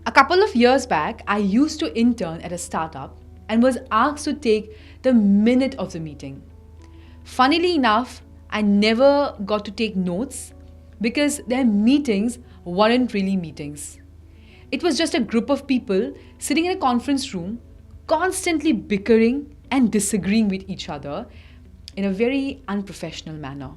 A couple of years back, I used to intern at a startup and was asked to take the minute of the meeting. Funnily enough, I never got to take notes because their meetings weren't really meetings. It was just a group of people sitting in a conference room, constantly bickering and disagreeing with each other in a very unprofessional manner.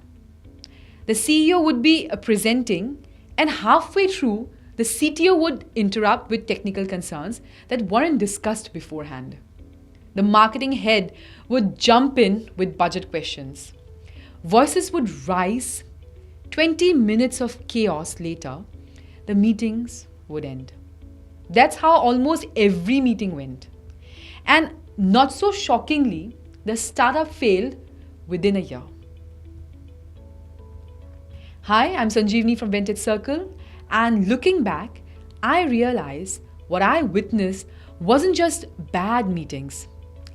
The CEO would be presenting, and halfway through, the CTO would interrupt with technical concerns that weren't discussed beforehand. The marketing head would jump in with budget questions. Voices would rise. 20 minutes of chaos later, the meetings would end. That's how almost every meeting went. And not so shockingly, the startup failed within a year. Hi, I'm Sanjeevani from Vintage Circle, and looking back, I realized what I witnessed wasn't just bad meetings.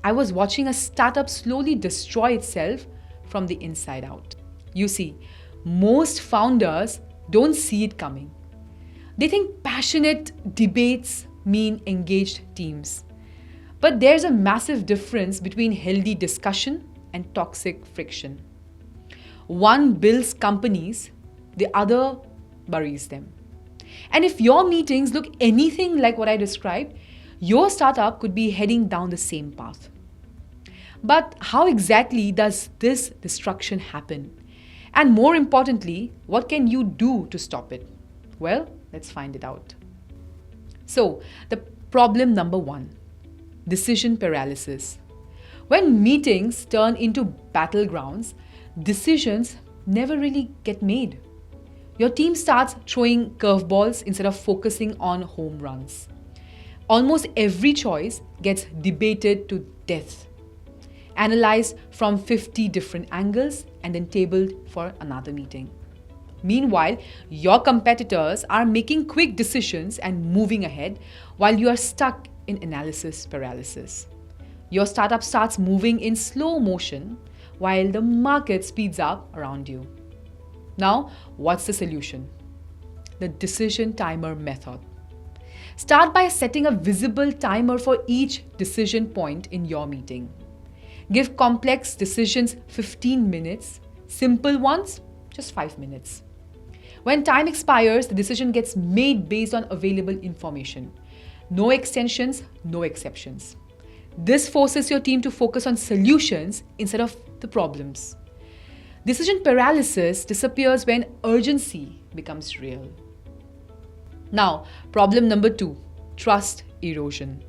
I was watching a startup slowly destroy itself from the inside out. You see, most founders don't see it coming. They think passionate debates mean engaged teams. But there's a massive difference between healthy discussion and toxic friction. One builds companies, the other buries them. And if your meetings look anything like what I described, your startup could be heading down the same path. But how exactly does this destruction happen? And more importantly, what can you do to stop it? Well, let's find it out. So, the problem number 1, decision paralysis. When meetings turn into battlegrounds, decisions never really get made. Your team starts throwing curveballs instead of focusing on home runs. Almost every choice gets debated to death, analyzed from 50 different angles, and then tabled for another meeting. Meanwhile, your competitors are making quick decisions and moving ahead while you are stuck in analysis paralysis. Your startup starts moving in slow motion while the market speeds up around you. Now, what's the solution? The decision timer method. Start by setting a visible timer for each decision point in your meeting. Give complex decisions 15 minutes, simple ones just 5 minutes. When time expires, the decision gets made based on available information. No extensions, no exceptions. This forces your team to focus on solutions instead of the problems. Decision paralysis disappears when urgency becomes real. Now, problem number 2, trust erosion.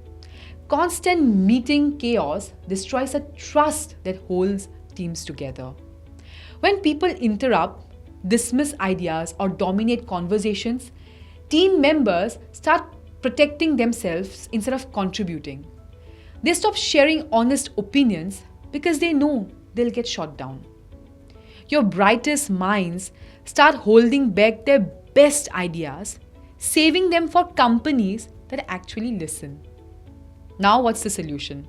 Constant meeting chaos destroys the trust that holds teams together. When people interrupt, dismiss ideas, or dominate conversations, team members start protecting themselves instead of contributing. They stop sharing honest opinions because they know they'll get shot down. Your brightest minds start holding back their best ideas, saving them for companies that actually listen. Now, what's the solution?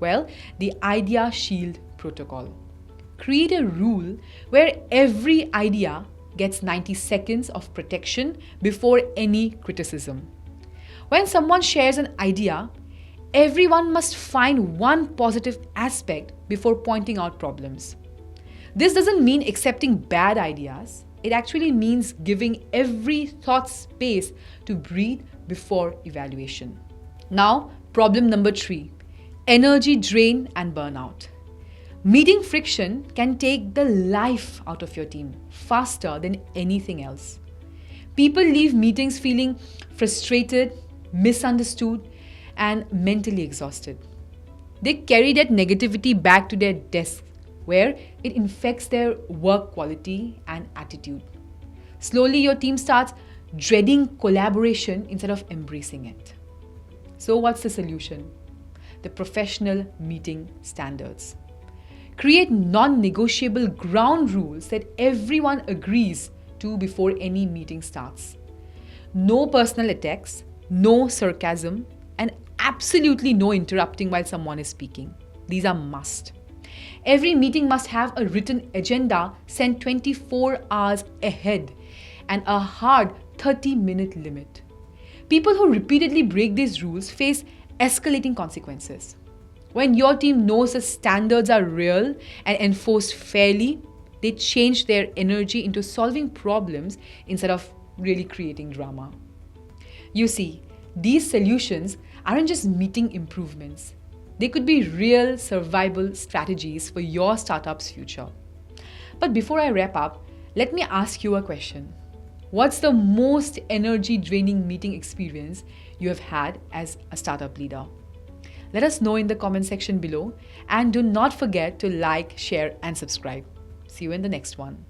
Well, the Idea Shield Protocol. Create a rule where every idea gets 90 seconds of protection before any criticism. When someone shares an idea, everyone must find one positive aspect before pointing out problems. This doesn't mean accepting bad ideas. It actually means giving every thought space to breathe before evaluation. Now, problem number 3, energy drain and burnout. Meeting friction can take the life out of your team faster than anything else. People leave meetings feeling frustrated, misunderstood, and mentally exhausted. They carry that negativity back to their desk, where it infects their work quality and attitude. Slowly, your team starts dreading collaboration instead of embracing it. So, what's the solution? The professional meeting standards. Create non-negotiable ground rules that everyone agrees to before any meeting starts. No personal attacks, no sarcasm, and absolutely no interrupting while someone is speaking. These are must. Every meeting must have a written agenda sent 24 hours ahead and a hard 30-minute limit. People who repeatedly break these rules face escalating consequences. When your team knows the standards are real and enforced fairly, they change their energy into solving problems instead of really creating drama. You see, these solutions aren't just meeting improvements. They could be real survival strategies for your startup's future. But before I wrap up, let me ask you a question. What's the most energy draining meeting experience you have had as a startup leader? Let us know in the comment section below, and do not forget to like, share, and subscribe. See you in the next one.